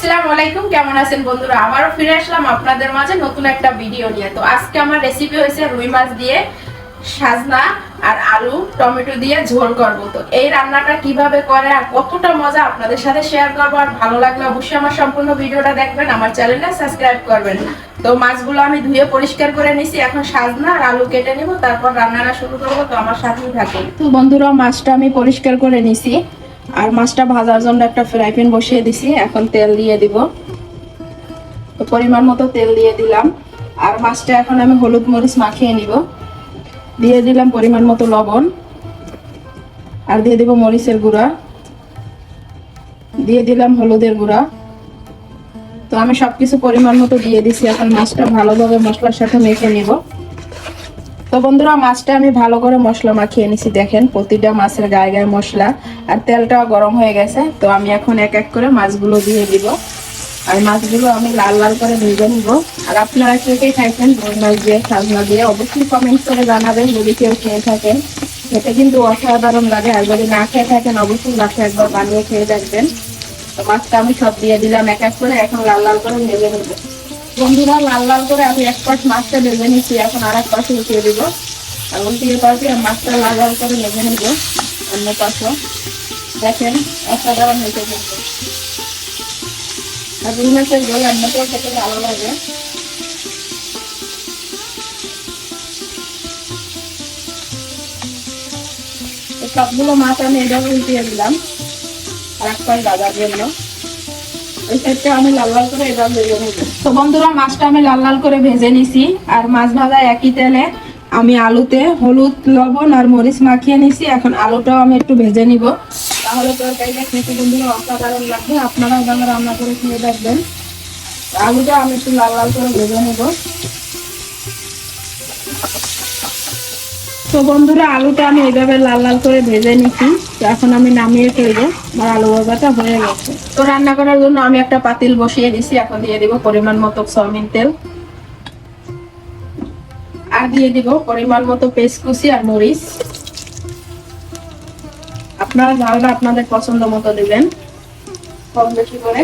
আসসালামু আলাইকুম, কেমন আছেন বন্ধুরা? আবারও ফিরে আসলাম আপনাদের মাঝে নতুন একটা ভিডিও নিয়ে। তো আজকে আমার রেসিপি হয়েছে রুই মাছ দিয়ে সাজনা আর আলু টমেটো দিয়ে ঝোল করব। তো এই রান্নাটা কিভাবে করে আর কতটা মজা আপনাদের সাথে শেয়ার করবো। আর ভালো লাগলে অবশ্যই আমার সম্পূর্ণ ভিডিওটা দেখবেন, আমার চ্যানেলটা সাবস্ক্রাইব করবেন। তো মাছগুলো আমি ধুয়ে পরিষ্কার করে নিছি, এখন সাজনা আর আলু কেটে নিব, তারপর রান্নাটা শুরু করবো। তো আমার সাথেই থাকুন। তো বন্ধুরা, মাছটা আমি পরিষ্কার করে নিছি আর মাছটা ভাজার জন্য একটা ফ্রাই প্যান বসিয়ে দিছি। এখন তেল দিয়ে দিব, তো পরিমাণ মতো তেল দিয়ে দিলাম। আর মাছটা এখন আমি হলুদ মরিচ মাখিয়ে নিব। দিয়ে দিলাম পরিমাণ মতো লবণ, আর দিয়ে দিব মরিচের গুঁড়া, দিয়ে দিলাম হলুদের গুঁড়া। তো আমি সবকিছু পরিমাণ মতো দিয়ে দিছি। এখন মাছটা ভালোভাবে মশলার সাথে মেখে নিব। তো বন্ধুরা, মাছটা আমি ভালো করে মশলা মাখিয়ে নিছি। দেখেন প্রতিটা মাছের গায়ে গায়ে মশলা, আর তেলটাও গরম হয়ে গেছে। তো আমি এখন এক এক করে মাছগুলো দিয়ে দিব, আর মাছগুলো আমি লাল লাল করে ভেজে নিব। আর আপনারা কে কে খাইছেন রুই মাছ দিয়ে সাজনা দিয়ে অবশ্যই কমেন্ট করে জানাবেন। যদি কেউ খেয়ে থাকেন, এটা কিন্তু অসাধারণ লাগে। আর যদি না খেয়ে থাকেন অবশ্যই বাসায় একবার বানিয়ে খেয়ে দেখবেন। তো মাছটা আমি সব দিয়ে দিলাম এক এক করে। এখন লাল লাল করে ভেজে নেব। বন্ধুরা, লাল লাল করে আমি এক পাশ মাছটা ভেজে নিচ্ছি, এখন আর এক পাশে উঠিয়ে দিব। আর উল্টিয়ে পাশে মাছটা লাল লাল করে ভেজে নেব অন্য পাশে। দেখেন অসাধারণ হয়েছে কিন্তু। আর রুই মাছের ঝোল রান্নাটাও খেতে ভালো লাগে। সবগুলো মাছ আমি এভাবে উল্টিয়ে দিলাম আর এক পাশ ভাজার জন্য। ওই সাইডটা আমি লাল লাল করে এভাবে ভেজে নিব। তো বন্ধুরা, মাছটা আমি লাল লাল করে ভেজে নিছি। আর মাছ ভাজা একই তেলে আমি আলুতে হলুদ লবণ আর মরিচ মাখিয়ে নিছি। এখন আলুটাও আমি একটু ভেজে নিব, তাহলে তরকারিটা খেতে বন্ধুরা অসাধারণ লাগবে। আপনারা এভাবে রান্না করে খেয়ে দেখবেন। আলুটা আমি একটু লাল লাল করে ভেজে নেব। তো বন্ধুরা, আলুটা আমি এইভাবে লাল লাল করে ভেজে নিচ্ছি। তো এখন আমি নামিয়ে ফেলবো, আমার আলু ভাজাটা হয়ে গেছে। তো রান্না করার জন্য আমি একটা পাতিল বসিয়ে দিছি। এখন দিয়ে দিব পরিমাণ মতো সয়াবিন তেল, আর দিয়ে দিব পরিমাণ মতো পেঁয়াজ কুচি আর মরিচ। আপনারা ঝালটা আপনাদের পছন্দ মতো দিবেন, কম বেশি করে।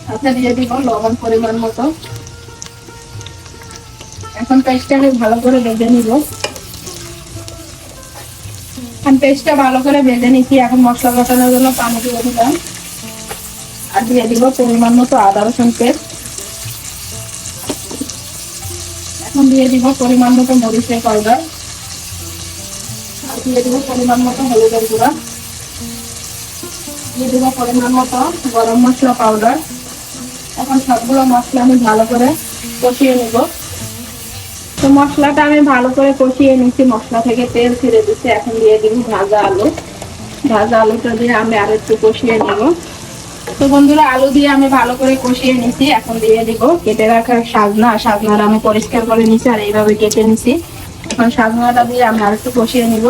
সাথে দিয়ে দিব লবণ পরিমাণ মতো। এখন পেস্টটা আমি ভালো করে ভেজে নিব। পেস্টটা ভালো করে ভেজে নিচ্ছি। এখন মশলা কষানোর জন্য পানি দিয়ে দিলাম, আর দিয়ে দিব পরিমাণ মতো আদা রসুন পেস্ট। এখন দিয়ে দিব পরিমাণ মতো মরিচের পাউডার, আর দিয়ে দিব পরিমাণ মতো হলুদের গুঁড়া, দিয়ে দিব পরিমাণ মতো গরম মশলা পাউডার। এখন সবগুলো মশলা আমি ভালো করে কষিয়ে নেব। তো মশলাটা আমি ভালো করে কষিয়ে নিচ্ছি, মশলা থেকে তেল ছেড়ে দিচ্ছি। এখন দিয়ে দিব ভাজা আলু। ভাজা আলুটা দিয়ে আমি আর একটু কষিয়ে নেব। তো বন্ধুরা, আলু দিয়ে আমি ভালো করে কষিয়ে নিছি। এখন দিয়ে দিব কেটে রাখা সাজনা। সাজনাটা আমি পরিষ্কার করে নিছি আর এইভাবে কেটে নিছি। এখন সাজনাটা দিয়ে আমি আর একটু কষিয়ে নিব।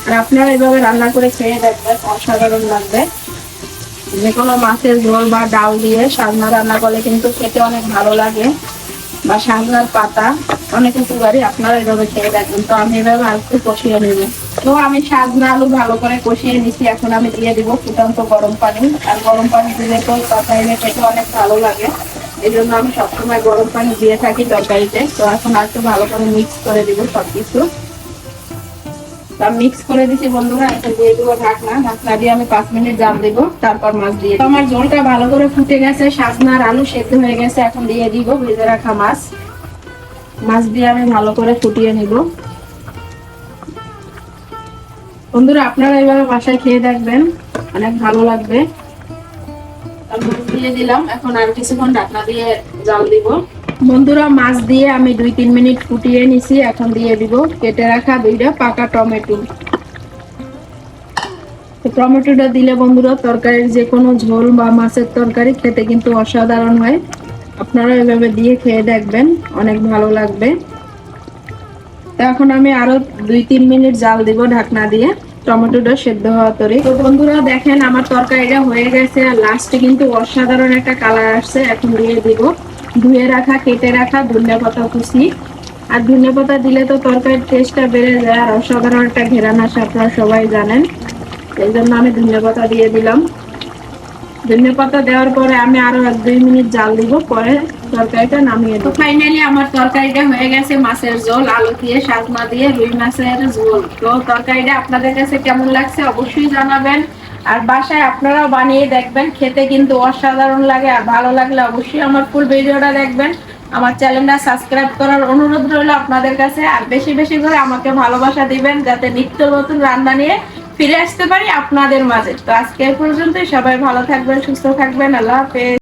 আর আপনারা এইভাবে রান্না করে খেয়ে দেখবেন, অসাধারণ লাগবে। যে কোনো মাছের ঝোল বা ডাল দিয়ে সাজনা রান্না করলে কিন্তু খেতে অনেক ভালো লাগে, বা সাজনার পাতা অনেক উপকারী। আপনারা এইভাবে খেয়ে দেখবেন। তো আমি এভাবে আর একটু কষিয়ে নেব। তো আমি সাজনা আলু ভালো করে কষিয়ে নিচ্ছি। এখন আমি দিয়ে দিব ফুটন্ত গরম পানি। আর গরম পানি দিলে তো তরকারিতে খেতে অনেক ভালো লাগে, এই জন্য আমি সবসময় গরম পানি দিয়ে থাকি তরকারিতে। তো এখন আর একটু ভালো করে মিক্স করে দিব সবকিছু। মিক্স করে দিচ্ছি বন্ধুরা। এখন দিয়ে দেবো ঢাকনা। ঢাকনা দিয়ে আমি 5 মিনিট জাল দেবো, তারপর মাছ দিয়ে। তো আমার ঝোলটা ভালো করে ফুটে গেছে, সাজনার আলু সেদ্ধ হয়ে গেছে। এখন দিয়ে দিব ভেজে রাখা মাছ। মাছ দিয়ে আমি ভালো করে ফুটিয়ে নিব। বন্ধুরা, আপনারা এইভাবে বাসায় খেয়ে দেখবেন, অনেক ভালো লাগবে। মাছ দিয়ে দিলাম, এখন আর কিছুক্ষণ ঢাকনা দিয়ে জাল দিব। বন্ধুরা, মাছ দিয়ে আমি 2-3 মিনিট ফুটিয়ে নিছি। এখন দিয়ে দিব কেটে রাখা 2টা পাকা টমেটো। টমেটোটা দিলে বন্ধুরা তরকারির যে কোনো ঝোল বা মাছের তরকারি খেতে কিন্তু অসাধারণ হয়। আপনারা এভাবে দিয়ে খেয়ে দেখবেন, অনেক ভালো লাগবে। তো এখন আমি আরো 2-3 মিনিট জাল দিব ঢাকনা দিয়ে, টমেটোটা সেদ্ধ হওয়া তরি। তো বন্ধুরা দেখেন, আমার তরকারিটা হয়ে গেছে আর লাস্টে কিন্তু অসাধারণ একটা কালার আসছে। এখন দিয়ে দিব ধুয়ে রাখা কেটে রাখা ধনিয়া পাতা কুচি। আর ধনিয়া পাতা দিলে তো তরকারির টেস্টটা বেড়ে যায়, আর অসাধারণ একটা ঘেরান আসে, আপনারা সবাই জানেন। এই জন্য আমি ধনিয়া পাতা দিয়ে দিলাম। ধনিয়া পাতা দেওয়ার পরে আমি আরো 1-2 মিনিট জাল দিব, পরে তরকারিটা নামিয়ে দেব। ফাইনালি আমার তরকারিটা হয়ে গেছে, মাছের ঝোল, আলু দিয়ে, সাজনা দিয়ে, রুই মাছের ঝোল। তো তরকারিটা আপনাদের কাছে কেমন লাগছে অবশ্যই জানাবেন, আর বাসায় আপনারাও বানিয়ে দেখবেন, খেতে কিন্তু অসাধারণ লাগে। আর ভালো লাগলে অবশ্যই আমার ফুল ভিডিওটা দেখবেন। আমার চ্যানেলটা সাবস্ক্রাইব করার অনুরোধ রইল আপনাদের কাছে, আর বেশি বেশি করে আমাকে ভালোবাসা দিবেন, যাতে নিত্য নতুন রান্না নিয়ে ফিরে আসতে পারি আপনাদের মাঝে। তো আজকে এই পর্যন্তই, সবাই ভালো থাকবেন, সুস্থ থাকবেন, আল্লাহ হাফেজ।